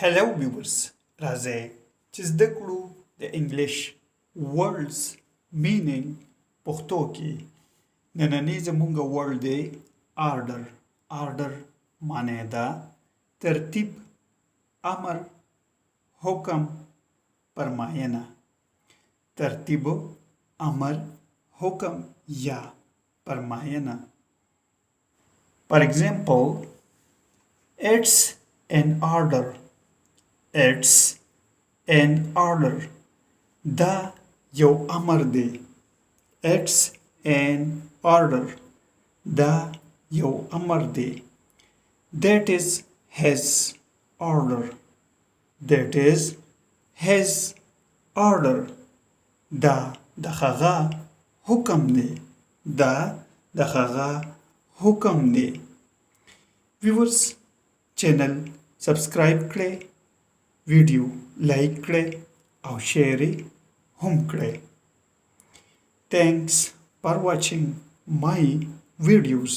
Hello viewers راځئ چې زده کړو د انګلیش words meaning پښتو کې نننی زمونږ word دی order معنی ده ترتیب امر حکم فرماینه ترتیب امر حکم یا فرماینه For example, it's an order. It's an order. دا یو امر دی. It's an order. دا یو امر دی. That is his order. That is his order. دا د هغه حکم دی. دا د هغه حکم دی. Viewers چینل سبسکرایب کړئ ویډیو لایک کړئ او شیر هم کړئ Thanks for watching my videos.